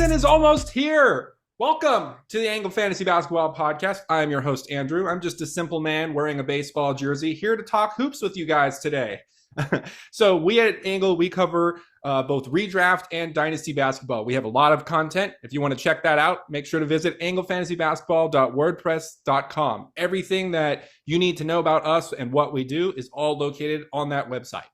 season is almost here. Welcome to the Angle Fantasy Basketball Podcast. I'm your host, Andrew. I'm just a simple man wearing a baseball jersey here to talk hoops with you guys today. So we at Angle, we cover both redraft and dynasty basketball. We have a lot of content. If you want to check that out, make sure to visit anglefantasybasketball.wordpress.com. Everything that you need to know about us and what we do is all located on that website.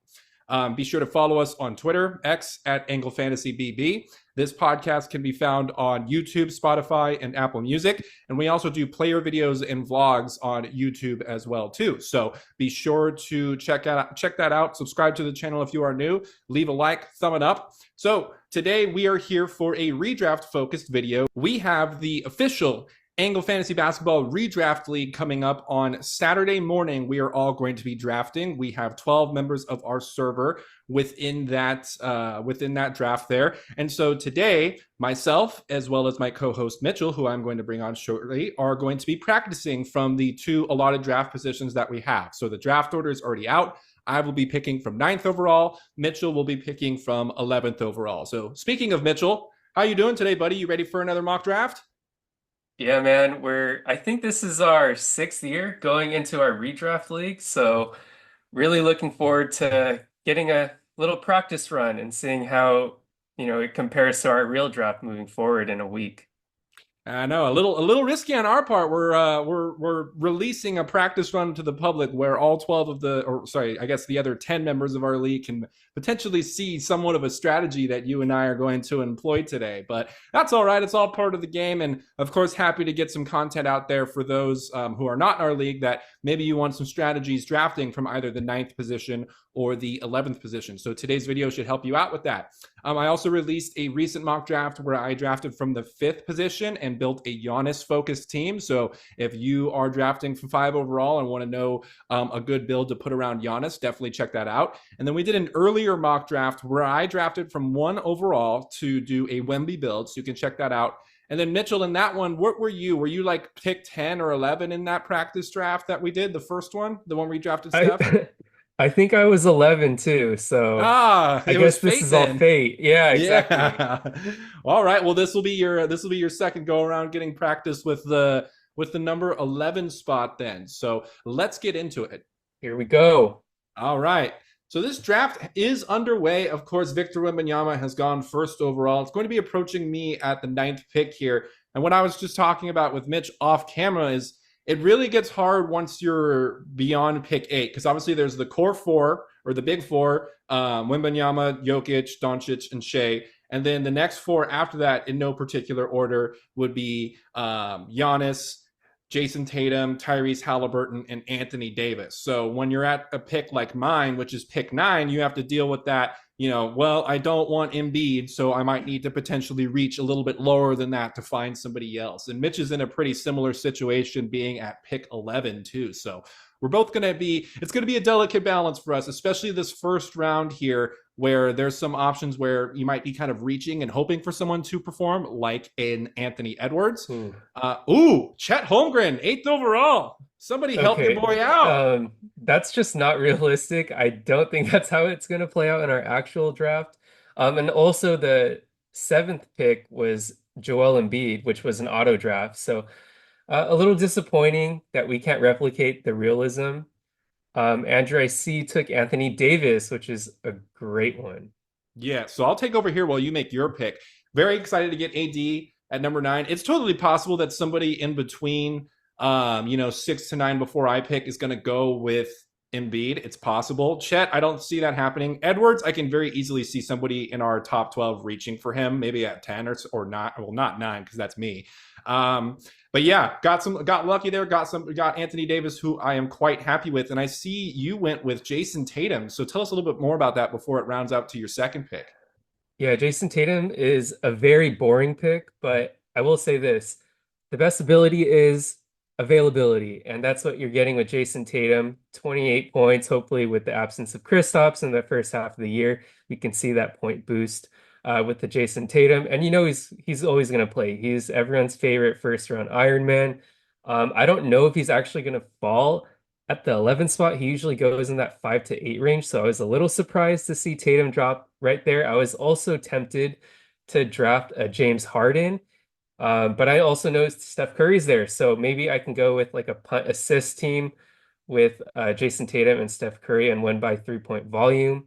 Be sure to follow us on Twitter, X at AngleFantasyBB. This podcast can be found on YouTube, Spotify, and Apple Music. And we also do player videos and vlogs on YouTube as well, too. So be sure to check that out. Subscribe to the channel if you are new. Leave a like, thumb it up. So today we are here for a redraft-focused video. We have the official Angle Fantasy Basketball Redraft League coming up on Saturday morning. We are all going to be drafting. We have 12 members of our server within that draft there. And so today, myself, as well as my co-host Mitchell, who I'm going to bring on shortly, are going to be practicing from the 2 allotted draft positions that we have. So the draft order is already out. I will be picking from 9th overall. Mitchell will be picking from 11th overall. So speaking of Mitchell, how you doing today, buddy? You ready for another mock draft? Yeah, man, I think this is our 6th year going into our redraft league. So really looking forward to getting a little practice run and seeing how, it compares to our real draft moving forward in a week. I know a little risky on our part. We're releasing a practice run to the public where all 12 of I guess the other 10 members of our league can potentially see somewhat of a strategy that you and I are going to employ today. But that's all right. It's all part of the game. And of course, happy to get some content out there for those who are not in our league that maybe you want some strategies drafting from either the 9th position or the 11th position. So today's video should help you out with that. I also released a recent mock draft where I drafted from the 5th position and built a Giannis-focused team. So if you are drafting from 5 overall and want to know a good build to put around Giannis, definitely check that out. And then we did an earlier mock draft where I drafted from 1 overall to do a Wemby build. So you can check that out. And then Mitchell, in that one, what were you? Were you like pick 10 or 11 in that practice draft that we did, the first one, the one we drafted Steph? I think I was 11 too, so I It was guess this fate is all then. fate. Yeah, exactly. Yeah. All right. Well, this will be your second go around getting practice with the number 11 spot then. So let's get into it. Here we go. All right. So this draft is underway. Of course, Victor Wembanyama has gone first overall. It's going to be approaching me at the 9th pick here. And what I was just talking about with Mitch off camera is it really gets hard once you're beyond pick 8, because obviously there's the core 4 or the big 4, Wembanyama, Jokic, Doncic, and Shea. And then the next 4 after that, in no particular order, would be Giannis, Jayson Tatum, Tyrese Halliburton, and Anthony Davis. So when you're at a pick like mine, which is pick 9, you have to deal with that. Well, I don't want Embiid, so I might need to potentially reach a little bit lower than that to find somebody else. And Mitch is in a pretty similar situation being at pick 11 too. So we're both going to it's going to be a delicate balance for us, especially this first round here, where there's some options where you might be kind of reaching and hoping for someone to perform, like in Anthony Edwards. Chet Holmgren, 8th overall. Somebody help your boy out. That's just not realistic. I don't think that's how it's going to play out in our actual draft. And also the 7th pick was Joel Embiid, which was an auto draft. So a little disappointing that we can't replicate the realism. Andrew, I see took Anthony Davis, which is a great one. Yeah, so I'll take over here while you make your pick. Very excited to get AD at number 9. It's totally possible that somebody in between 6 to 9 before I pick is going to go with Embiid. It's possible. Chet, I don't see that happening. Edwards, I can very easily see somebody in our top 12 reaching for him, maybe at 10 or not. Well, not 9 because that's me. But yeah, got lucky there. Got Anthony Davis, who I am quite happy with, and I see you went with Jayson Tatum. So tell us a little bit more about that before it rounds out to your second pick. Yeah, Jayson Tatum is a very boring pick, but I will say this: the best ability is availability, and that's what you're getting with Jayson Tatum. 28 points, hopefully with the absence of Kristaps in the first half of the year, we can see that point boost with the Jayson Tatum. And he's always going to play. He's everyone's favorite first round Iron Man. I don't know if he's actually going to fall at the 11th spot. He usually goes in that 5 to 8 range, so I was a little surprised to see Tatum drop right there. I was also tempted to draft a James Harden. But I also know Steph Curry's there, so maybe I can go with like a punt assist team with Jayson Tatum and Steph Curry and win by 3-point volume.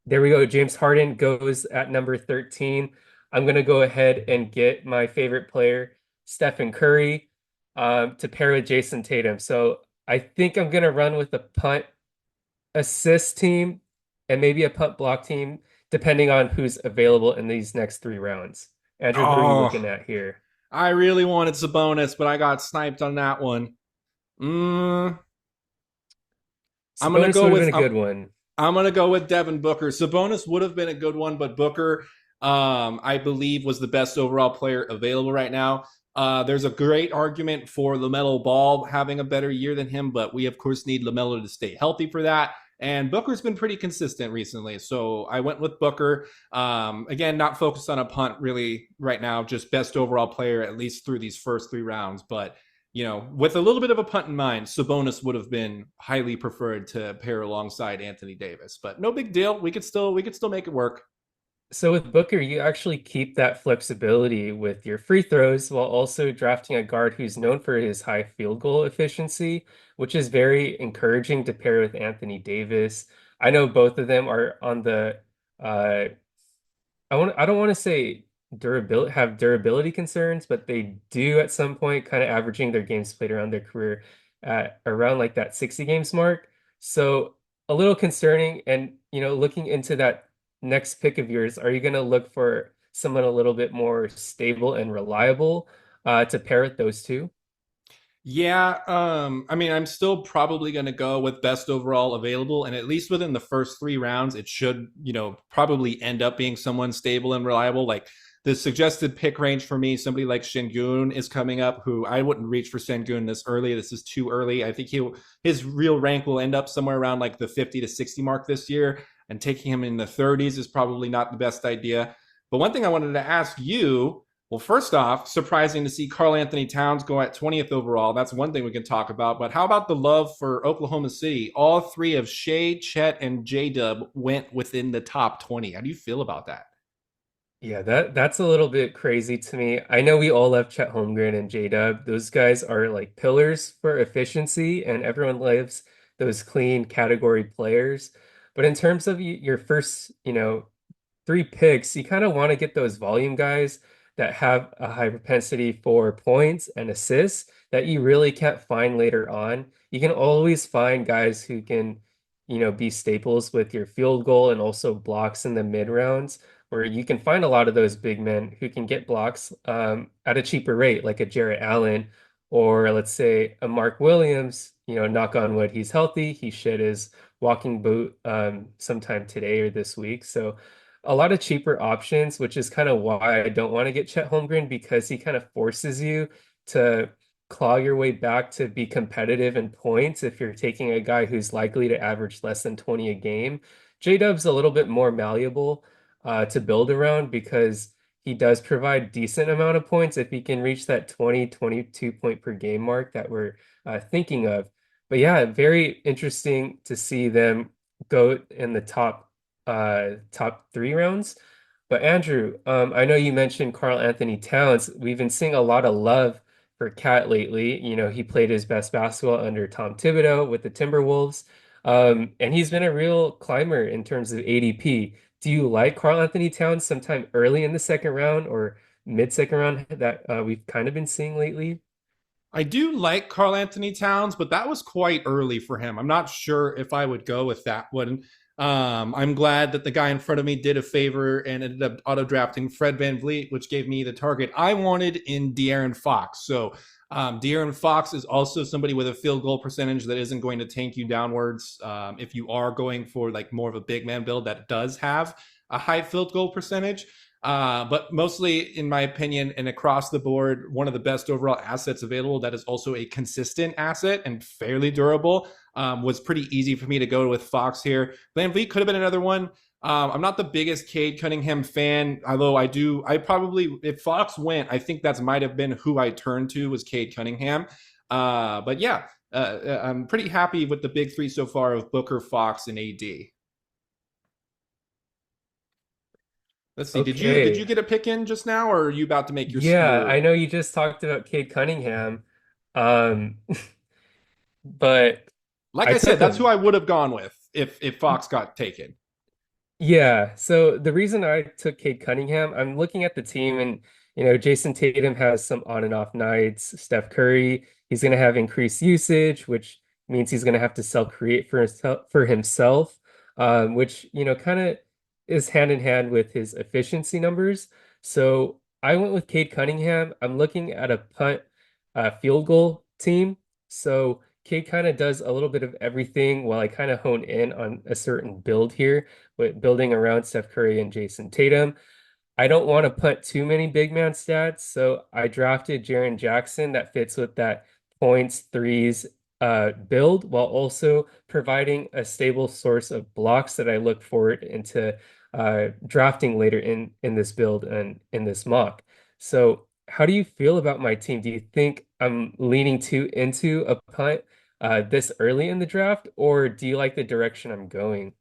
There we go. James Harden goes at number 13. I'm going to go ahead and get my favorite player, Stephen Curry, to pair with Jayson Tatum. So I think I'm going to run with a punt assist team and maybe a punt block team, depending on who's available in these next three rounds. Andrew, who are you Oh, looking at here? I really wanted Sabonis, but I got sniped on that one. Mm, I'm gonna Sabonis go would have with been a good one. I'm gonna go with Devin Booker. Sabonis would have been a good one, but Booker, I believe, was the best overall player available right now. There's a great argument for LaMelo Ball having a better year than him, but we of course need LaMelo to stay healthy for that. And Booker's been pretty consistent recently, so I went with Booker. Again, not focused on a punt really right now, just best overall player at least through these first three rounds. But with a little bit of a punt in mind, Sabonis would have been highly preferred to pair alongside Anthony Davis. But no big deal. We could still make it work. So with Booker, you actually keep that flexibility with your free throws while also drafting a guard who's known for his high field goal efficiency, which is very encouraging to pair with Anthony Davis. I know both of them are on the uh, I don't want to say durability concerns, but they do at some point kind of averaging their games played around their career at around like that 60 games mark. So a little concerning. And looking into that next pick of yours, are you going to look for someone a little bit more stable and reliable to pair with those two? Yeah, I mean, I'm still probably going to go with best overall available, and at least within the first three rounds, it should, probably end up being someone stable and reliable. Like the suggested pick range for me, somebody like Şengün is coming up, who I wouldn't reach for Şengün this early. This is too early. I think his real rank will end up somewhere around like the 50 to 60 mark this year, and taking him in the 30s is probably not the best idea. But one thing I wanted to ask you, well, first off, surprising to see Karl Anthony Towns go at 20th overall. That's one thing we can talk about. But how about the love for Oklahoma City? All three of Shea, Chet, and J Dub went within the top 20. How do you feel about that? Yeah, that's a little bit crazy to me. I know we all love Chet Holmgren and J-Dub. Those guys are like pillars for efficiency, and everyone loves those clean category players. But in terms of your first, three picks, you kind of want to get those volume guys that have a high propensity for points and assists that you really can't find later on. You can always find guys who can, be staples with your field goal and also blocks in the mid rounds, where you can find a lot of those big men who can get blocks at a cheaper rate, like a Jarrett Allen or let's say a Mark Williams. Knock on wood, he's healthy. He shed his walking boot sometime today or this week. So a lot of cheaper options, which is kind of why I don't want to get Chet Holmgren because he kind of forces you to claw your way back to be competitive in points if you're taking a guy who's likely to average less than 20 a game. J-Dub's a little bit more malleable to build around because he does provide decent amount of points if he can reach that 20, 22 point per game mark that we're thinking of. But yeah, very interesting to see them go in the top three rounds. But Andrew, I know you mentioned Karl Anthony Towns. We've been seeing a lot of love for Cat lately. He played his best basketball under Tom Thibodeau with the Timberwolves. And he's been a real climber in terms of ADP. Do you like Karl Anthony Towns sometime early in the second round or mid second round that we've kind of been seeing lately? I do like Karl Anthony Towns, but that was quite early for him. I'm not sure if I would go with that one. I'm glad that the guy in front of me did a favor and ended up auto drafting Fred VanVleet, which gave me the target I wanted in De'Aaron Fox. So De'Aaron Fox is also somebody with a field goal percentage that isn't going to tank you downwards. If you are going for like more of a big man build that does have a high field goal percentage. But mostly, in my opinion, and across the board, one of the best overall assets available that is also a consistent asset and fairly durable was pretty easy for me to go with Fox here. Van Vliet could have been another one. I'm not the biggest Cade Cunningham fan, although I probably, if Fox went, I think that might have been who I turned to was Cade Cunningham. But yeah, I'm pretty happy with the big three so far of Booker, Fox, and AD. Let's see. Did you Okay. get a pick in just now, or are you about to make Yeah, your? I know you just talked about Cade Cunningham, um, but Like I I said, took that's who him. I would have gone with if Fox got taken. Yeah, so the reason I took Cade Cunningham, I'm looking at the team and Jayson Tatum has some on and off nights. Steph Curry, he's going to have increased usage, which means he's going to have to self-create for himself, which kind of is hand in hand with his efficiency numbers. So I went with Cade Cunningham. I'm looking at a punt field goal team. So Cade kind of does a little bit of everything while I kind of hone in on a certain build here with building around Steph Curry and Jayson Tatum. I don't want to put too many big man stats, so I drafted Jaren Jackson that fits with that points, threes build while also providing a stable source of blocks that I look forward into drafting later in this build and in this mock. So, how do you feel about my team? Do you think I'm leaning too into a punt this early in the draft, or do you like the direction I'm going?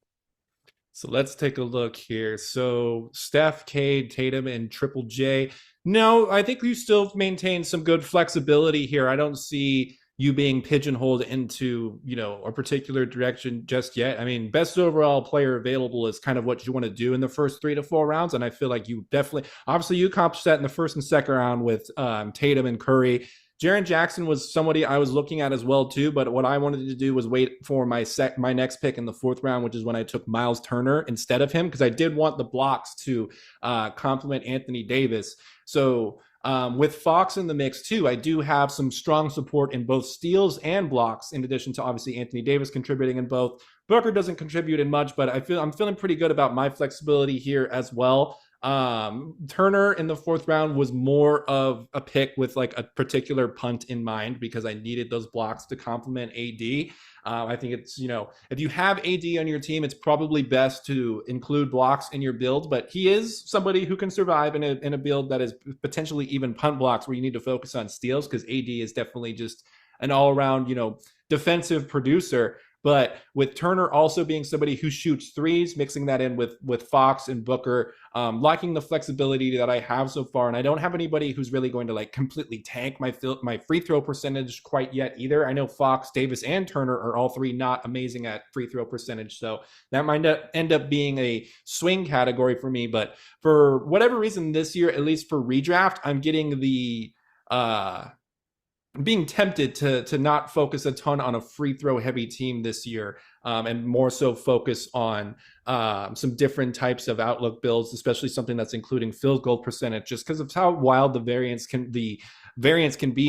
So let's take a look here. So Steph, Cade, Tatum, and Triple J. No, I think you still maintain some good flexibility here. I don't see you being pigeonholed into, a particular direction just yet. I mean, best overall player available is kind of what you want to do in the first 3 to 4 rounds. And I feel like you definitely, obviously, you accomplished that in the first and second round with Tatum and Curry. Jaren Jackson was somebody I was looking at as well too, but what I wanted to do was wait for my next pick in the fourth round, which is when I took Myles Turner instead of him because I did want the blocks to complement Anthony Davis. So with Fox in the mix too, I do have some strong support in both steals and blocks, in addition to obviously Anthony Davis contributing in both. Booker doesn't contribute in much, but I'm feeling pretty good about my flexibility here as well. Turner in the fourth round was more of a pick with like a particular punt in mind because I needed those blocks to complement AD. I think it's, if you have AD on your team, it's probably best to include blocks in your build, but he is somebody who can survive in a build that is potentially even punt blocks where you need to focus on steals because AD is definitely just an all around, defensive producer. But with Turner also being somebody who shoots threes, mixing that in with Fox and Booker, liking the flexibility that I have so far, and I don't have anybody who's really going to like completely tank my free throw percentage quite yet either. I know Fox, Davis, and Turner are all three not amazing at free throw percentage, so that might end up being a swing category for me. But for whatever reason this year, at least for redraft, I'm getting the being tempted to not focus a ton on a free throw heavy team this year, and more so focus on some different types of outlook builds, especially something that's including field goal percentage, just because of how wild the variance can be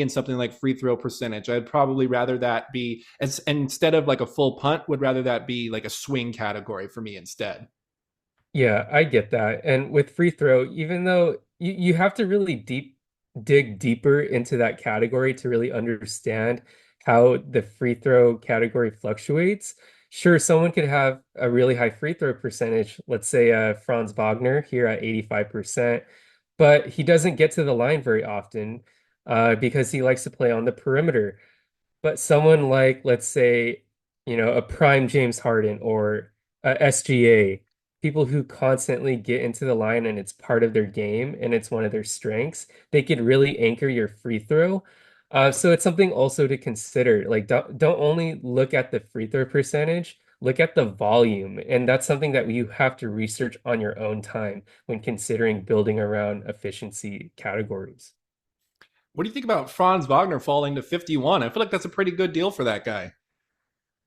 in something like free throw percentage. I'd probably rather that be as instead of like a full punt, would rather that be like a swing category for me instead. Yeah, I get that. And with free throw, even though you have to really dig deeper into that category to really understand how the free throw category fluctuates. Sure, someone could have a really high free throw percentage, let's say Franz Wagner here at 85%, but he doesn't get to the line very often because he likes to play on the perimeter. But someone like, let's say, a prime James Harden or a SGA, people who constantly get into the line and it's part of their game and it's one of their strengths, they could really anchor your free throw. So it's something also to consider. Like, don't only look at the free throw percentage, look at the volume. And that's something that you have to research on your own time when considering building around efficiency categories. What do you think about Franz Wagner falling to 51? I feel like that's a pretty good deal for that guy.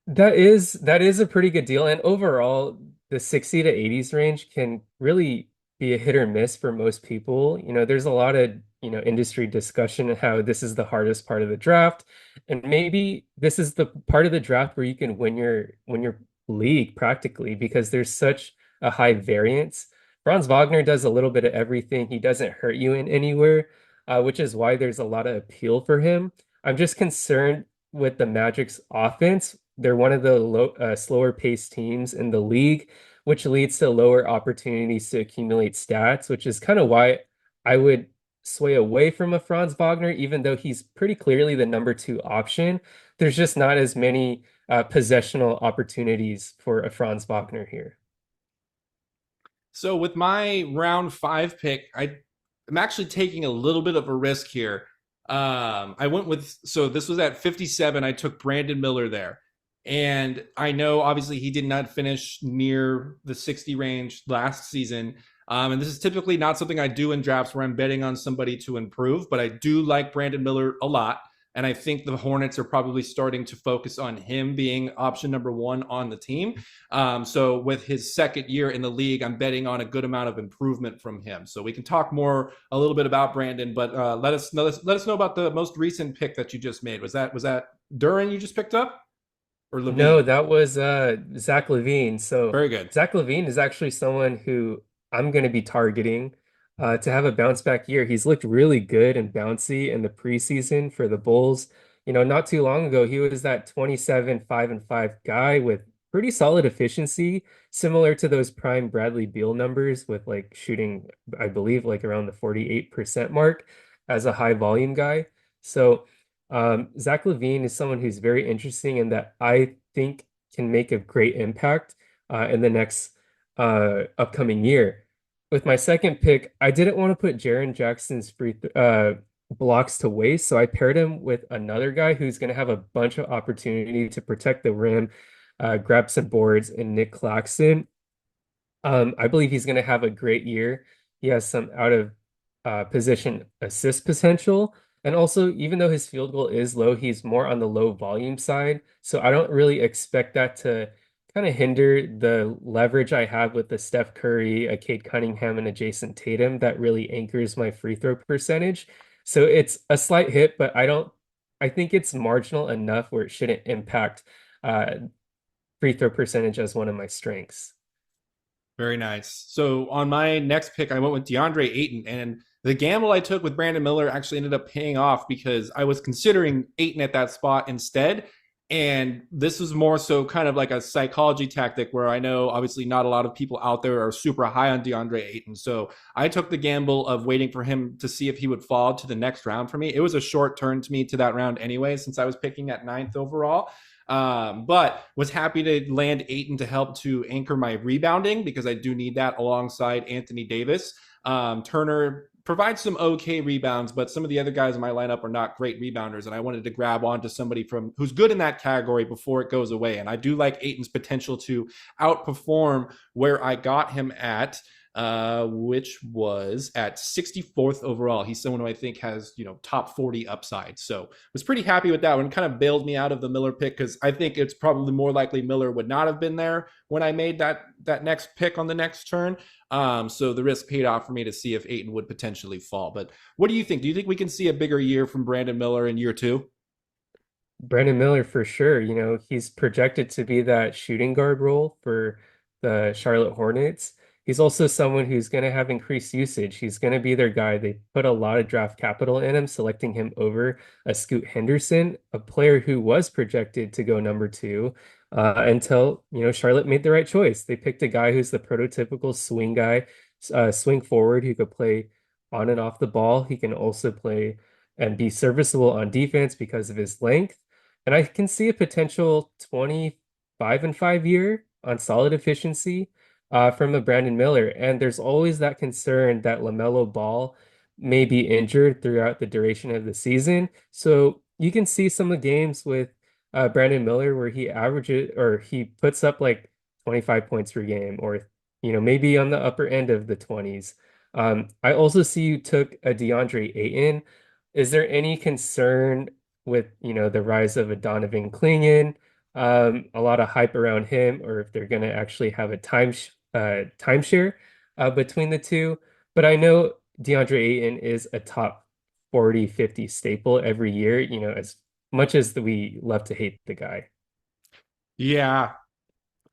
That is a pretty good deal. And overall, the 60 to 80s range can really be a hit or miss for most people. There's a lot of, industry discussion of how this is the hardest part of the draft. And maybe this is the part of the draft where you can win your league practically because there's such a high variance. Franz Wagner does a little bit of everything. He doesn't hurt you in anywhere, which is why there's a lot of appeal for him. I'm just concerned with the Magic's offense. They're one of the slower paced teams in the league, which leads to lower opportunities to accumulate stats, which is kind of why I would sway away from a Franz Wagner, even though he's pretty clearly the number two option. There's just not as many possessional opportunities for a Franz Wagner here. So with my round 5 pick, I'm actually taking a little bit of a risk here. I went with so this was at 57. I took Brandon Miller there, and I know obviously he did not finish near the 60 range last season. And this is typically not something I do in drafts where I'm betting on somebody to improve, but I do like Brandon Miller a lot. And I think the Hornets are probably starting to focus on him being option number one on the team. So with his second year in the league, I'm betting on a good amount of improvement from him. So we can talk more a little bit about Brandon, but let us know about the most recent pick that you just made. Was that Duran you just picked up or No, Levine? that was Zach LaVine. So Very good. Zach LaVine is actually someone who I'm going to be targeting to have a bounce back year. He's looked really good and bouncy in the preseason for the Bulls. Not too long ago, he was that 27, 5-5 guy with pretty solid efficiency, similar to those prime Bradley Beal numbers with like shooting, I believe, like around the 48% mark as a high volume guy. So Zach LaVine is someone who's very interesting and that I think can make a great impact in the next upcoming year. With my second pick, I didn't want to put Jaren Jackson's blocks to waste, so I paired him with another guy who's going to have a bunch of opportunity to protect the rim, grab some boards, and Nic Claxton. I believe he's going to have a great year. He has some out of position assist potential. And also, even though his field goal is low, he's more on the low volume side. So I don't really expect that to kind of hinder the leverage I have with the Steph Curry, a Cade Cunningham, and a Jayson Tatum that really anchors my free throw percentage. So it's a slight hit, but I think it's marginal enough where it shouldn't impact uh, free throw percentage as one of my strengths. Very nice. So on my next pick, I went with DeAndre Ayton, and the gamble I took with Brandon Miller actually ended up paying off because I was considering Ayton at that spot instead. And this was more so kind of like a psychology tactic where I know obviously not a lot of people out there are super high on DeAndre Ayton. So I took the gamble of waiting for him to see if he would fall to the next round for me. It was a short turn to me to that round anyway, since I was picking at ninth overall. But was happy to land Ayton to help to anchor my rebounding because I do need that alongside Anthony Davis. Turner provides some okay rebounds, but some of the other guys in my lineup are not great rebounders, and I wanted to grab onto somebody from who's good in that category before it goes away. And I do like Ayton's potential to outperform where I got him at, which was at 64th overall. He's someone who I think has, top 40 upside. So was pretty happy with that one. Kind of bailed me out of the Miller pick because I think it's probably more likely Miller would not have been there when I made that next pick on the next turn. So the risk paid off for me to see if Ayton would potentially fall. But what do you think? Do you think we can see a bigger year from Brandon Miller in year two? Brandon Miller for sure. He's projected to be that shooting guard role for the Charlotte Hornets. He's also someone who's going to have increased usage. He's going to be their guy. They put a lot of draft capital in him, selecting him over a Scoot Henderson, a player who was projected to go number two, until, Charlotte made the right choice. They picked a guy who's the prototypical swing guy, swing forward who could play on and off the ball. He can also play and be serviceable on defense because of his length. And I can see a potential 25-5 year on solid efficiency from a Brandon Miller. And there's always that concern that LaMelo Ball may be injured throughout the duration of the season. So you can see some of the games with Brandon Miller where he averages or he puts up like 25 points per game or, maybe on the upper end of the 20s. I also see you took a DeAndre Ayton. Is there any concern with, the rise of a Donovan Clingan, a lot of hype around him, or if they're going to actually have a timeshare between the two? But I know DeAndre Ayton is a top 40, 50 staple every year, as much as we love to hate the guy. Yeah.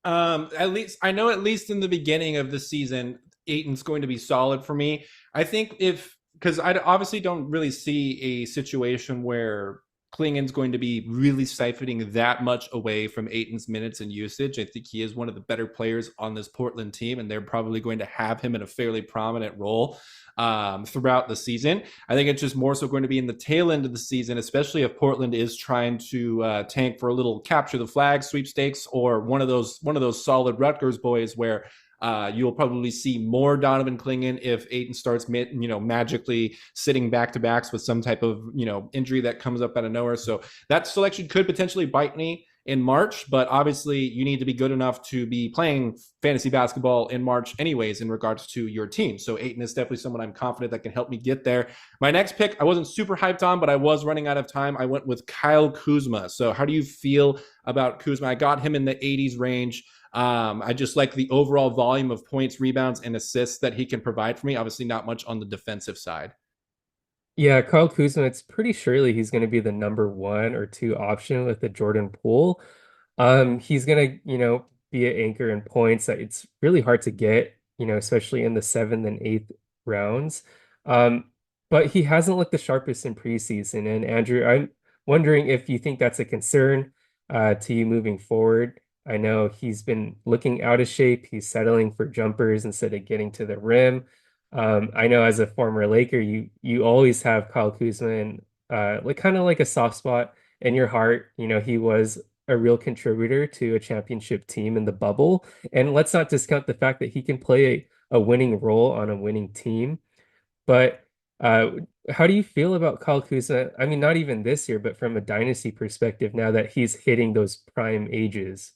At least I know at least in the beginning of the season, Aiton's going to be solid for me. I think if because I obviously don't really see a situation where Klingen's going to be really siphoning that much away from Aiton's minutes and usage. I think he is one of the better players on this Portland team, and they're probably going to have him in a fairly prominent role throughout the season. I think it's just more so going to be in the tail end of the season, especially if Portland is trying to tank for a little capture the flag sweepstakes or one of those solid Rutgers boys where You'll probably see more Donovan Clingan if Ayton starts, magically sitting back to backs with some type of, injury that comes up out of nowhere. So that selection could potentially bite me in March, but obviously you need to be good enough to be playing fantasy basketball in March anyways in regards to your team. So Ayton is definitely someone I'm confident that can help me get there. My next pick, I wasn't super hyped on, but I was running out of time. I went with Kyle Kuzma. So how do you feel about Kuzma? I got him in the 80s range. I just like the overall volume of points, rebounds, and assists that he can provide for me. Obviously, not much on the defensive side. Yeah, Kyle Kuzma, it's pretty surely he's going to be the number one or two option with the Jordan Poole. He's going to, be an anchor in points that it's really hard to get, especially in the seventh and eighth rounds. Um, but he hasn't looked the sharpest in preseason. And Andrew, I'm wondering if you think that's a concern to you moving forward. I know he's been looking out of shape. He's settling for jumpers instead of getting to the rim. I know as a former Laker, you always have Kyle Kuzma and like kind of like a soft spot in your heart. He was a real contributor to a championship team in the bubble. And let's not discount the fact that he can play a winning role on a winning team. But uh, how do you feel about Kyle Kuzma? I mean, not even this year, but from a dynasty perspective, now that he's hitting those prime ages.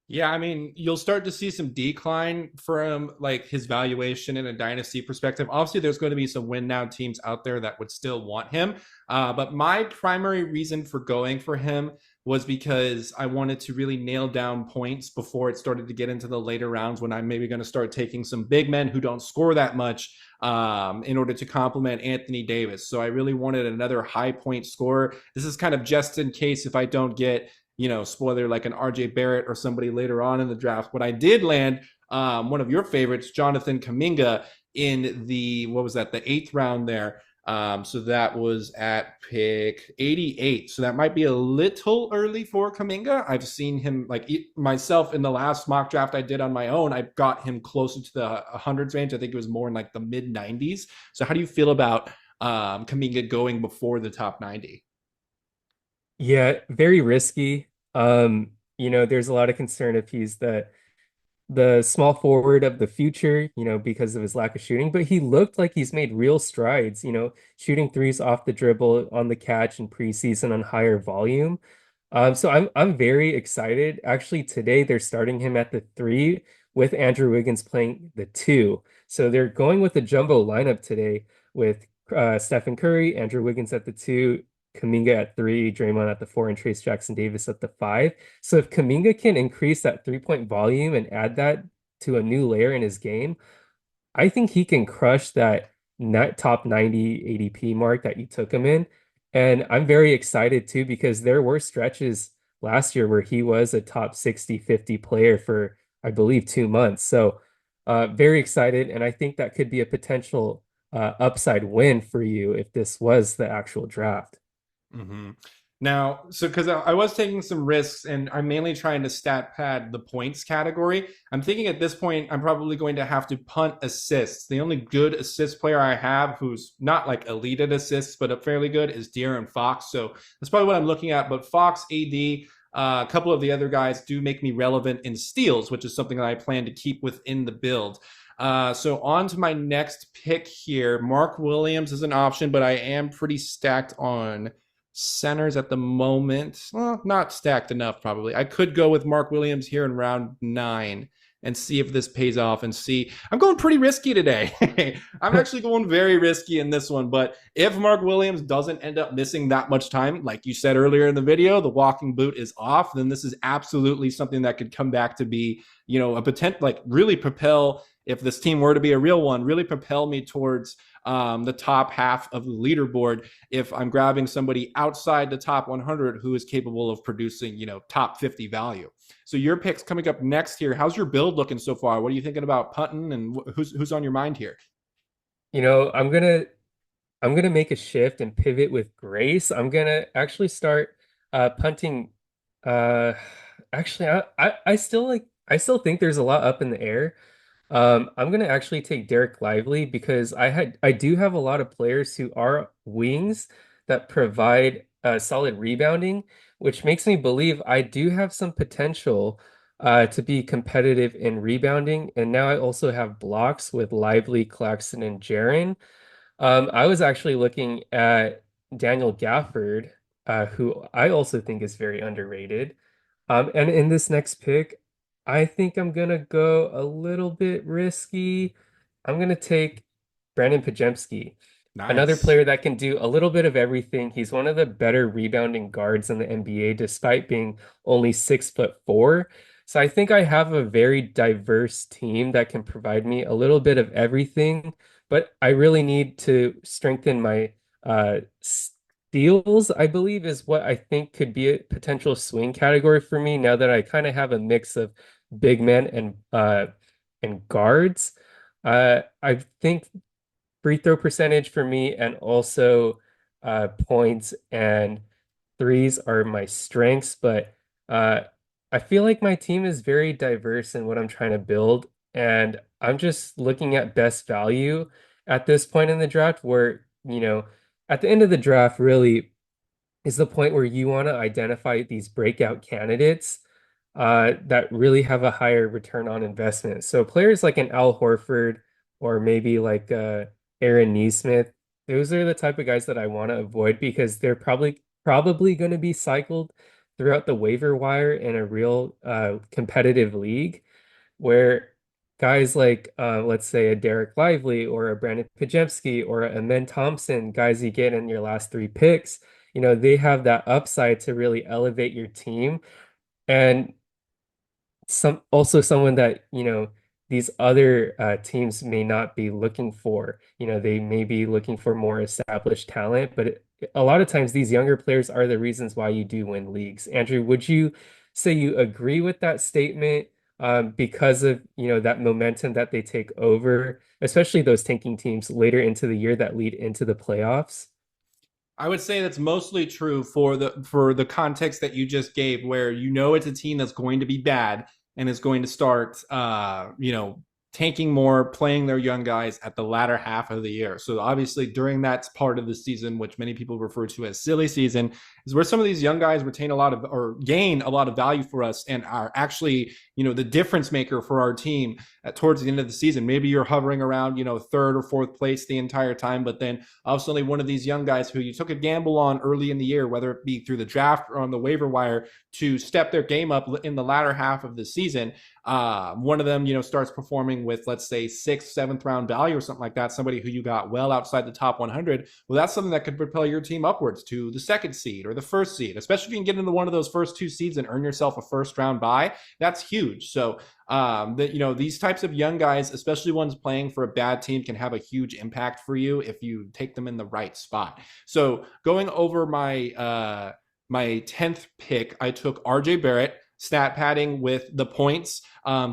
Yeah, I mean, you'll start to see some decline from like his valuation in a dynasty perspective. Obviously, there's going to be some win now teams out there that would still want him. But my primary reason for going for him was because I wanted to really nail down points before it started to get into the later rounds when I'm maybe going to start taking some big men who don't score that much in order to complement Anthony Davis. So I really wanted another high point scorer. This is kind of just in case if I don't get spoiler like an RJ Barrett or somebody later on in the draft. But I did land one of your favorites, Jonathan Kuminga, in the, what was that, the eighth round there. So that was at pick 88. So that might be a little early for Kuminga. I've seen him like myself in the last mock draft I did on my own. I got him closer to the hundreds range. I think it was more in like the mid 90s. So how do you feel about Kuminga going before the top 90? Yeah, very risky. There's a lot of concern if he's the small forward of the future, because of his lack of shooting, but he looked like he's made real strides, shooting threes off the dribble on the catch in preseason on higher volume. So I'm very excited. Actually, today they're starting him at the three with Andrew Wiggins playing the two. So they're going with the jumbo lineup today with Stephen Curry, Andrew Wiggins at the two, Kuminga at three, Draymond at the four, and Trace Jackson Davis at the five. So if Kuminga can increase that 3-point volume and add that to a new layer in his game, I think he can crush that net top 90 ADP mark that you took him in. And I'm very excited too, because there were stretches last year where he was a top 60, 50 player for, I believe, 2 months. So very excited. And I think that could be a potential upside win for you if this was the actual draft. Mm-hmm. Now, so because I was taking some risks and I'm mainly trying to stat pad the points category, I'm thinking at this point I'm probably going to have to punt assists. The only good assist player I have who's not like elite at assists, but a fairly good is De'Aaron Fox. So that's probably what I'm looking at. But Fox, AD, a couple of the other guys do make me relevant in steals, which is something that I plan to keep within the build. So on to my next pick here. Mark Williams is an option, but I am pretty stacked on centers at the moment. Well, not stacked enough, probably. I could go with Mark Williams here in round 9 and see if this pays off and see. I'm going pretty risky today. I'm actually going very risky in this one. But if Mark Williams doesn't end up missing that much time, like you said earlier in the video, the walking boot is off, then this is absolutely something that could come back to be, a potential, like really propel, if this team were to be a real one, really propel me towards the top half of the leaderboard if I'm grabbing somebody outside the top 100 who is capable of producing, top 50 value. So your pick's coming up next here. How's your build looking so far? What are you thinking about punting and who's on your mind here? I'm gonna make a shift and pivot with grace. I'm gonna actually start punting. Uh, actually, I still think there's a lot up in the air. I'm gonna actually take Dereck Lively because I do have a lot of players who are wings that provide solid rebounding, which makes me believe I do have some potential to be competitive in rebounding. And now I also have blocks with Lively, Claxton, and Jaren. I was actually looking at Daniel Gafford, who I also think is very underrated. And in this next pick, I think I'm gonna go a little bit risky. I'm gonna take Brandin Podziemski, another Nice. player that can do a little bit of everything. He's one of the better rebounding guards in the NBA, despite being only 6'4". So I think I have a very diverse team that can provide me a little bit of everything, but I really need to strengthen my steals, I believe, is what I think could be a potential swing category for me now that I kind of have a mix of big men and guards. I think free throw percentage for me and also points and threes are my strengths, but I feel like my team is very diverse in what I'm trying to build, and I'm just looking at best value at this point in the draft where, at the end of the draft, really is the point where you want to identify these breakout candidates that really have a higher return on investment. So players like an Al Horford or maybe like Aaron Nesmith, those are the type of guys that I want to avoid because they're probably going to be cycled throughout the waiver wire in a real competitive league where guys like let's say a Dereck Lively or a Brandin Podziemski or a Amen Thompson, guys you get in your last three picks, they have that upside to really elevate your team. And someone that, these other teams may not be looking for. They may be looking for more established talent, but a lot of times these younger players are the reasons why you do win leagues. Andrew, would you say you agree with that statement because of, that momentum that they take over, especially those tanking teams later into the year that lead into the playoffs? I would say that's mostly true for the context that you just gave, where it's a team that's going to be bad and is going to start tanking more, playing their young guys at the latter half of the year. So obviously during that part of the season, which many people refer to as silly season, is where some of these young guys retain a lot of or gain a lot of value for us and are actually the difference maker for our team towards the end of the season. Maybe you're hovering around third or fourth place the entire time, but then all of a sudden one of these young guys who you took a gamble on early in the year, whether it be through the draft or on the waiver wire, to step their game up in the latter half of the season. One of them, starts performing with, let's say, sixth, seventh round value or something like that, somebody who you got well outside the top 100. Well, that's something that could propel your team upwards to the second seed or the first seed, especially if you can get into one of those first two seeds and earn yourself a first round bye. That's huge. So, these types of young guys, especially ones playing for a bad team, can have a huge impact for you if you take them in the right spot. So, going over my 10th pick, I took RJ Barrett, stat padding with the points,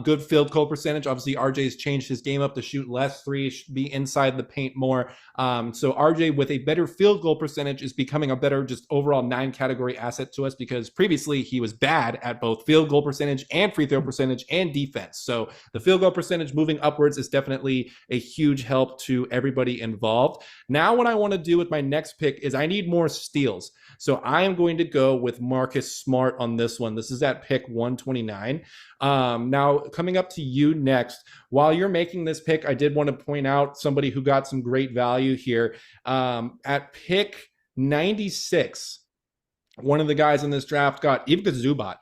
good field goal percentage. Obviously, RJ's changed his game up to shoot less threes, be inside the paint more. So RJ with a better field goal percentage is becoming a better just overall 9 category asset to us because previously he was bad at both field goal percentage and free throw percentage and defense. So the field goal percentage moving upwards is definitely a huge help to everybody involved. Now what I want to do with my next pick is I need more steals. So I am going to go with Marcus Smart on this one. This is at pick 129. Now, coming up to you next, while you're making this pick, I did want to point out somebody who got some great value here. At pick 96, one of the guys in this draft got Ivica Zubac.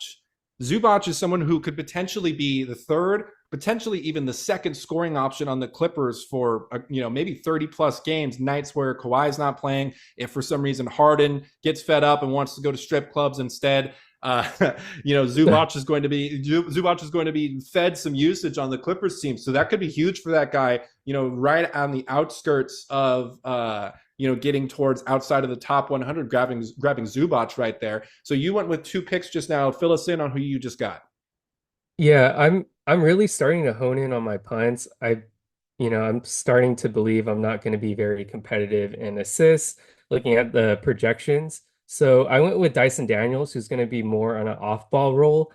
Zubac is someone who could potentially be the third, potentially even the second scoring option on the Clippers for maybe 30 plus games, nights where Kawhi's not playing. If for some reason Harden gets fed up and wants to go to strip clubs instead, Zubac is going to be fed some usage on the Clippers team. So that could be huge for that guy, right on the outskirts of getting towards outside of the top 100, grabbing Zubac right there. So you went with 2 picks just now. Fill us in on who you just got. Yeah, I'm really starting to hone in on my punts. I'm starting to believe I'm not going to be very competitive in assists, looking at the projections. So I went with Dyson Daniels, who's going to be more on an off-ball role,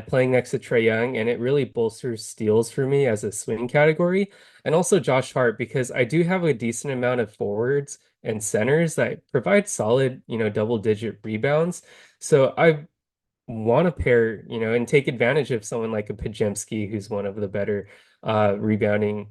playing next to Trae Young, and it really bolsters steals for me as a swing category. And also Josh Hart, because I do have a decent amount of forwards and centers that provide solid, double-digit rebounds. So want to pair, and take advantage of someone like a Podziemski, who's one of the better rebounding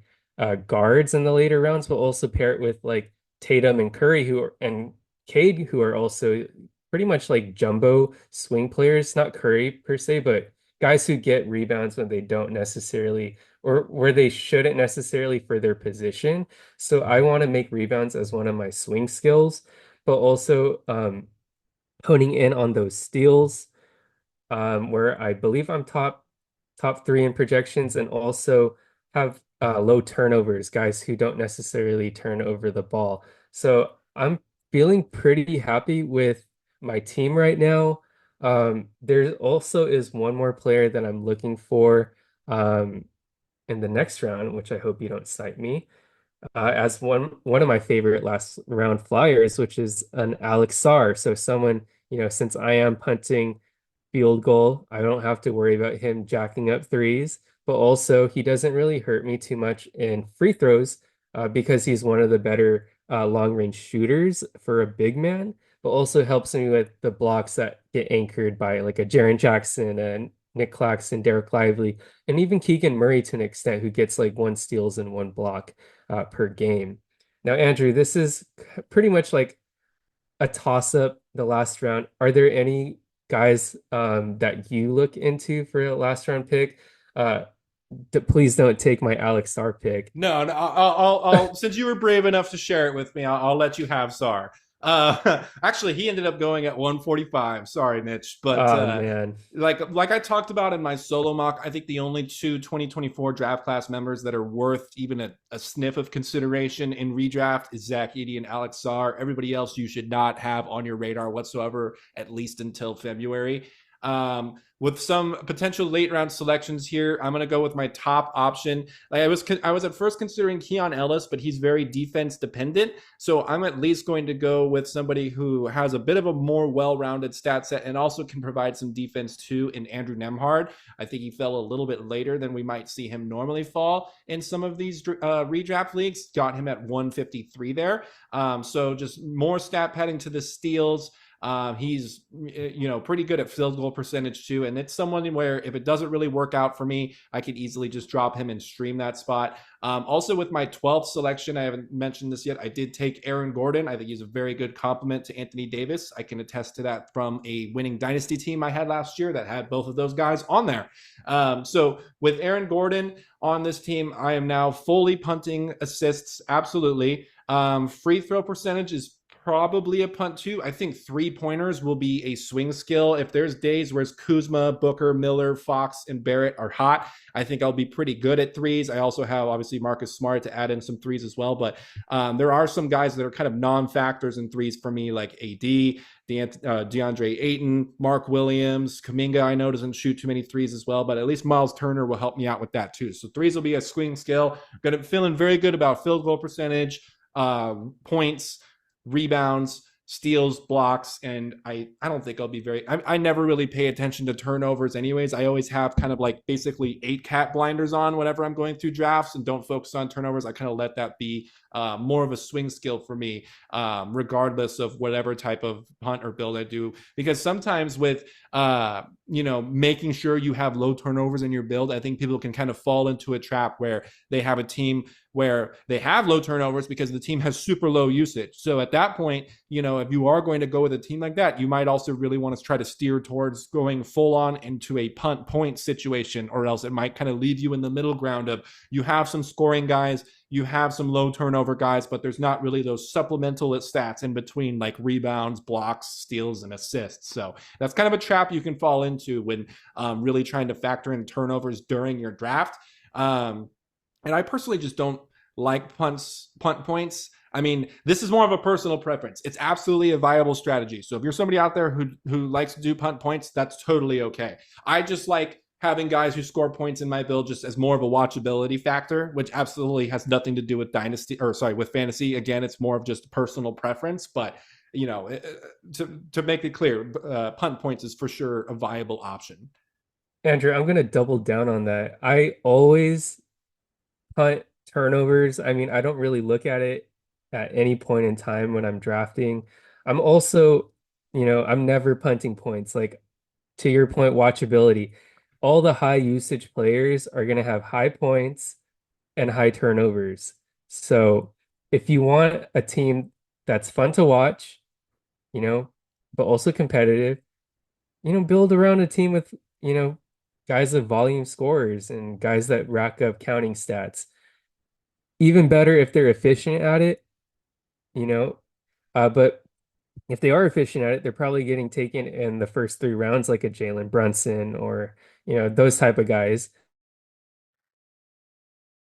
guards in the later rounds, but also pair it with like Tatum and Curry, and Cade, who are also pretty much like jumbo swing players, not Curry per se, but guys who get rebounds when they don't necessarily, or where they shouldn't necessarily for their position. So I want to make rebounds as one of my swing skills, but also honing in on those steals, where I believe I'm top three in projections, and also have low turnovers, guys who don't necessarily turn over the ball. So I'm feeling pretty happy with my team right now. There also is one more player that I'm looking for in the next round, which I hope you don't cite me as one of my favorite last round flyers, which is an Alex Sarr. So someone, since I am punting field goal, I don't have to worry about him jacking up threes, but also he doesn't really hurt me too much in free throws because he's one of the better long range shooters for a big man, but also helps me with the blocks that get anchored by like a Jaren Jackson and Nic Claxton, Dereck Lively, and even Keegan Murray to an extent, who gets like one steals and one block per game. Now, Andrew, this is pretty much like a toss up the last round. Are there any guys that you look into for a last round pick? Uh, please don't take my Alex Sarr pick. No, no, since you were brave enough to share it with me, I'll let you have Sar. Actually, he ended up going at 145. Sorry, Mitch, but Oh man. like I talked about in my solo mock, I think the only two 2024 draft class members that are worth even a sniff of consideration in redraft is Zach Edey and Alex Sar. Everybody else you should not have on your radar whatsoever, at least until February. With some potential late round selections here, I'm going to go with my top option. Like I was at first considering Keon Ellis, but he's very defense dependent. So I'm at least going to go with somebody who has a bit of a more well-rounded stat set and also can provide some defense too in Andrew Nembhard. I think he fell a little bit later than we might see him normally fall in some of these redraft leagues. Got him at 153 there. So just more stat padding to the steals. He's pretty good at field goal percentage too, and it's someone where if it doesn't really work out for me, I could easily just drop him and stream that spot. Also with my 12th selection, I haven't mentioned this yet, I did take Aaron Gordon. I think he's a very good complement to Anthony Davis. I can attest to that from a winning dynasty team I had last year that had both of those guys on there. So with Aaron Gordon on this team, I am now fully punting assists, absolutely. Free throw percentage is probably a punt too. I think 3-pointers will be a swing skill. If there's days where Kuzma, Booker, Miller, Fox, and Barrett are hot, I think I'll be pretty good at threes. I also have obviously Marcus Smart to add in some threes as well, but there are some guys that are kind of non-factors in threes for me, like AD, DeAndre Ayton, Mark Williams, Kuminga. I know doesn't shoot too many threes as well, but at least Myles Turner will help me out with that too. So threes will be a swing skill. Feeling very good about field goal percentage, points, rebounds, steals, blocks, and I don't think I'll be I never really pay attention to turnovers anyways. I always have kind of like basically 8-cat blinders on whenever I'm going through drafts and don't focus on turnovers. I kind of let that be more of a swing skill for me, regardless of whatever type of punt or build I do. Because sometimes with making sure you have low turnovers in your build, I think people can kind of fall into a trap where they have a team where they have low turnovers because the team has super low usage. So at that point, if you are going to go with a team like that, you might also really want to try to steer towards going full on into a punt point situation, or else it might kind of leave you in the middle ground of you have some scoring guys, you have some low turnover guys, but there's not really those supplemental stats in between like rebounds, blocks, steals, and assists. So that's kind of a trap you can fall into when really trying to factor in turnovers during your draft. And I personally just don't like punt points. I mean, this is more of a personal preference. It's absolutely a viable strategy. So if you're somebody out there who likes to do punt points, that's totally okay. I just like having guys who score points in my build just as more of a watchability factor, which absolutely has nothing to do with with fantasy. Again, it's more of just personal preference, but to make it clear, punt points is for sure a viable option. Andrew, I'm gonna double down on that. I always punt turnovers. I mean, I don't really look at it at any point in time when I'm drafting. I'm also, I'm never punting points. Like to your point, watchability. All the high usage players are going to have high points and high turnovers. So if you want a team that's fun to watch, you know, but also competitive, build around a team with, guys of volume scorers and guys that rack up counting stats. Even better if they're efficient at it, you know. But if they are efficient at it, they're probably getting taken in the first three rounds, like a Jalen Brunson or, those type of guys.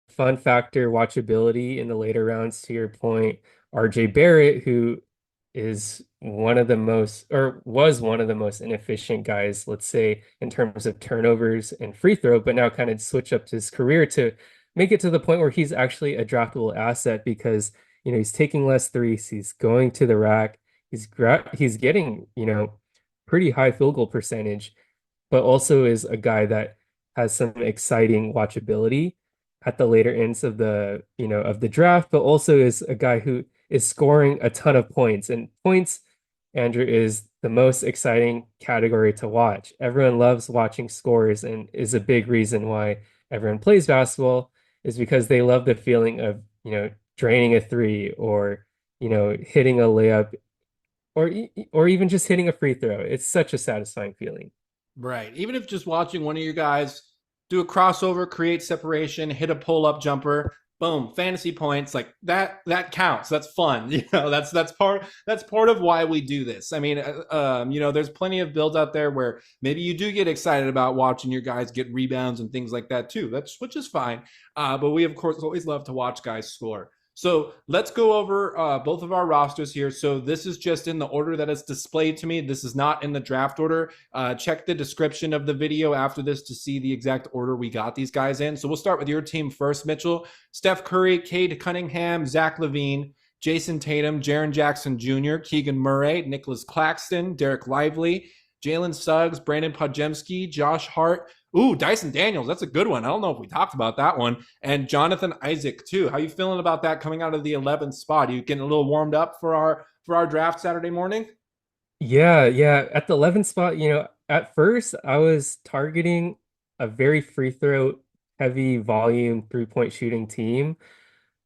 Fun factor, watchability in the later rounds, to your point, RJ Barrett, who is one of the most, or was one of the most inefficient guys, let's say, in terms of turnovers and free throw, but now kind of switch up his career to make it to the point where he's actually a draftable asset because, he's taking less threes, he's going to the rack, he's getting, pretty high field goal percentage, but also is a guy that has some exciting watchability at the later ends of the draft, but also is a guy who is scoring a ton of points. And points, Andrew, is the most exciting category to watch. Everyone loves watching scores and is a big reason why everyone plays basketball is because they love the feeling of, draining a three or, hitting a layup or even just hitting a free throw. It's such a satisfying feeling. Right. Even if just watching one of you guys do a crossover, create separation, hit a pull-up jumper, boom, fantasy points, like that counts. That's fun. That's part of why we do this. I mean, there's plenty of builds out there where maybe you do get excited about watching your guys get rebounds and things like that too. Which is fine. But we of course always love to watch guys score. So let's go over both of our rosters here. So this is just in the order that is displayed to me. This is not in the draft order. Check the description of the video after this to see the exact order we got these guys in. So we'll start with your team first, Mitchell. Steph Curry, Cade Cunningham, Zach LaVine, Jayson Tatum, Jaren Jackson Jr., Keegan Murray, Nic Claxton, Dereck Lively, Jalen Suggs, Brandin Podziemski, Josh Hart. Ooh, Dyson Daniels. That's a good one. I don't know if we talked about that one. And Jonathan Isaac, too. How you feeling about that coming out of the 11th spot? Are you getting a little warmed up for our draft Saturday morning? Yeah, yeah. At the 11th spot, at first I was targeting a very free throw heavy volume 3-point shooting team.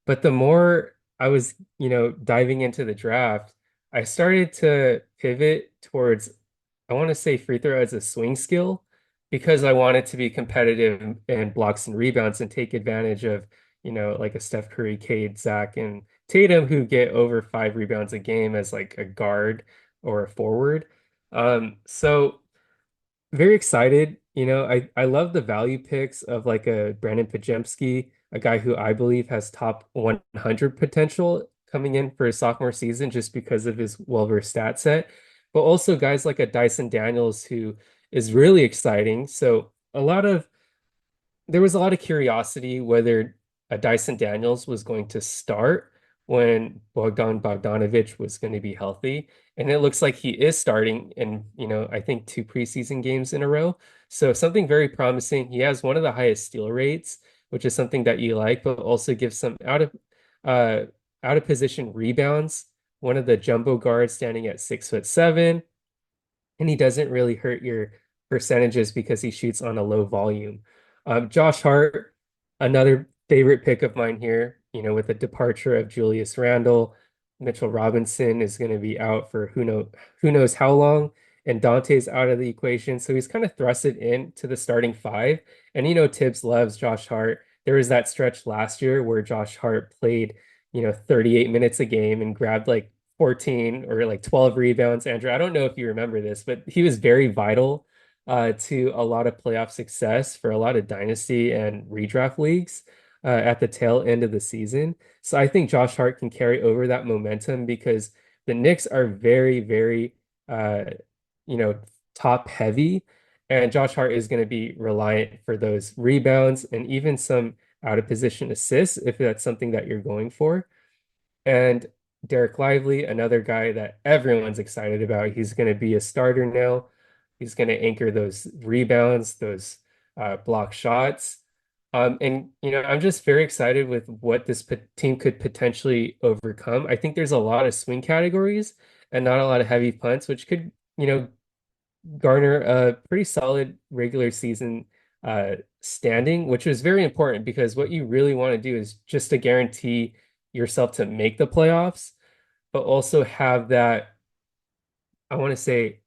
But the more I was, diving into the draft, I started to pivot towards, I want to say free throw as a swing skill because I wanted to be competitive in blocks and rebounds and take advantage of, like a Steph Curry, Cade, Zach, and Tatum who get over 5 rebounds a game as like a guard or a forward. So very excited. I love the value picks of like a Brandin Podziemski, a guy who I believe has top 100 potential coming in for his sophomore season just because of his well-versed stat set. But also guys like a Dyson Daniels who is really exciting. So there was a lot of curiosity whether a Dyson Daniels was going to start when Bogdanovich was going to be healthy. And it looks like he is starting in, I think 2 preseason games in a row. So something very promising. He has one of the highest steal rates, which is something that you like, but also gives some uh out of position rebounds. One of the jumbo guards standing at 6'7", and he doesn't really hurt your percentages because he shoots on a low volume. Josh Hart, another favorite pick of mine here, with the departure of Julius Randle, Mitchell Robinson is going to be out for who knows how long, and Dante's out of the equation. So he's kind of thrusted into the starting five. And Tibbs loves Josh Hart. There was that stretch last year where Josh Hart played, 38 minutes a game and grabbed like 14 or like 12 rebounds. Andrew, I don't know if you remember this, but he was very vital to a lot of playoff success for a lot of dynasty and redraft leagues at the tail end of the season. So I think Josh Hart can carry over that momentum because the Knicks are very, very, uh, you know, top heavy, and Josh Hart is going to be reliant for those rebounds and even some out of position assists if that's something that you're going for. And Dereck Lively, another guy that everyone's excited about. He's going to be a starter now. He's going to anchor those rebounds, those block shots. And I'm just very excited with what this team could potentially overcome. I think there's a lot of swing categories and not a lot of heavy punts, which could, garner a pretty solid regular season standing, which is very important because what you really want to do is just to guarantee yourself to make the playoffs, but also have that, I want to say,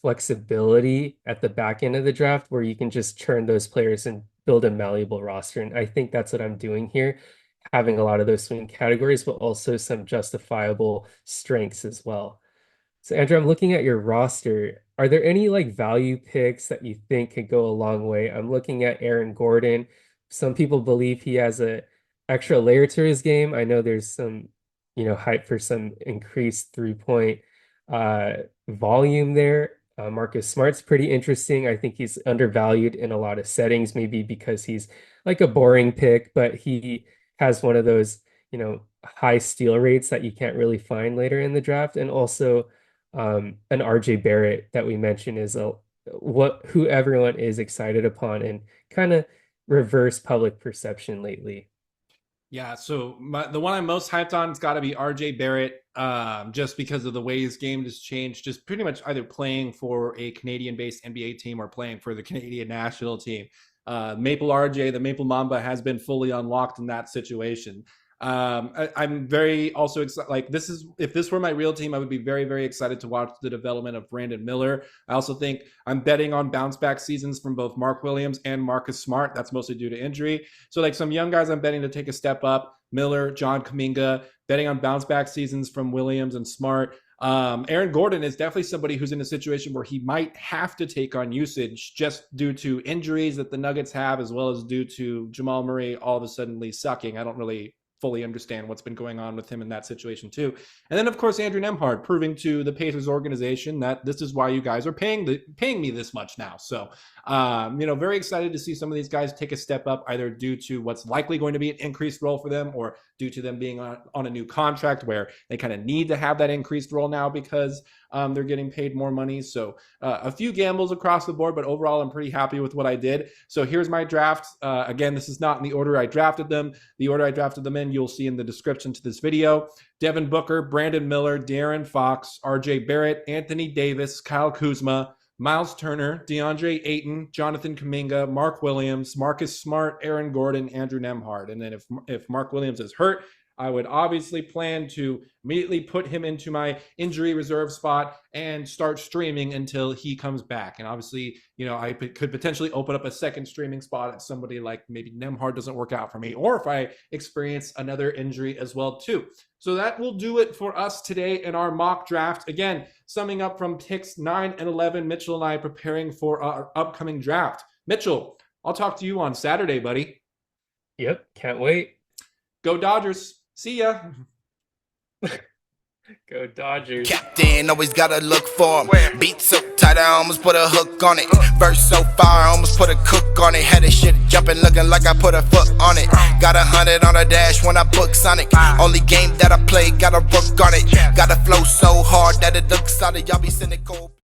flexibility at the back end of the draft where you can just turn those players and build a malleable roster. And I think that's what I'm doing here, having a lot of those swing categories, but also some justifiable strengths as well. So Andrew, I'm looking at your roster. Are there any like value picks that you think could go a long way? I'm looking at Aaron Gordon. Some people believe he has a extra layer to his game. I know there's some, hype for some increased three-point uh volume there. Marcus Smart's pretty interesting. I think he's undervalued in a lot of settings, maybe because he's like a boring pick, but he has one of those, high steal rates that you can't really find later in the draft. And also an RJ Barrett that we mentioned is who everyone is excited upon and kind of reverse public perception lately. Yeah, so the one I'm most hyped on has got to be RJ Barrett, just because of the way his game has changed. Just pretty much either playing for a Canadian-based NBA team or playing for the Canadian national team. Maple RJ, the Maple Mamba, has been fully unlocked in that situation. I'm very also excited. Like if this were my real team, I would be very, very excited to watch the development of Brandon Miller. I also think I'm betting on bounce back seasons from both Mark Williams and Marcus Smart. That's mostly due to injury. So like some young guys I'm betting to take a step up. Miller, John Kuminga, betting on bounce back seasons from Williams and Smart. Aaron Gordon is definitely somebody who's in a situation where he might have to take on usage just due to injuries that the Nuggets have, as well as due to Jamal Murray all of a sudden sucking. I don't really fully understand what's been going on with him in that situation too. And then of course Andrew Nembhard proving to the Pacers organization that this is why you guys are paying me this much now. So very excited to see some of these guys take a step up, either due to what's likely going to be an increased role for them or due to them being on a new contract where they kind of need to have that increased role now because they're getting paid more money. So a few gambles across the board, but overall I'm pretty happy with what I did. So here's my draft. Again, this is not in the order I drafted them. The order I drafted them in, you'll see in the description to this video. Devin Booker, Brandon Miller, De'Aaron Fox, RJ Barrett, Anthony Davis, Kyle Kuzma, Myles Turner, DeAndre Ayton, Jonathan Kuminga, Mark Williams, Marcus Smart, Aaron Gordon, Andrew Nembhard. And then if Mark Williams is hurt, I would obviously plan to immediately put him into my injury reserve spot and start streaming until he comes back. And obviously, I could potentially open up a second streaming spot if somebody like maybe Nembhard doesn't work out for me, or if I experience another injury as well too. So that will do it for us today in our mock draft. Again, summing up from picks 9 and 11, Mitchell and I preparing for our upcoming draft. Mitchell, I'll talk to you on Saturday, buddy. Yep, can't wait. Go Dodgers. See ya. Go Dodgers. Captain, always gotta look for him. Beat so tight, I almost put a hook on it. Verse so fire, I almost put a cook on it. Had this shit jumping, looking like I put a foot on it. Got 100 on the dash when I book Sonic. Only game that I play, got a rook on it. Got to flow so hard that it looks solid, y'all be cynical.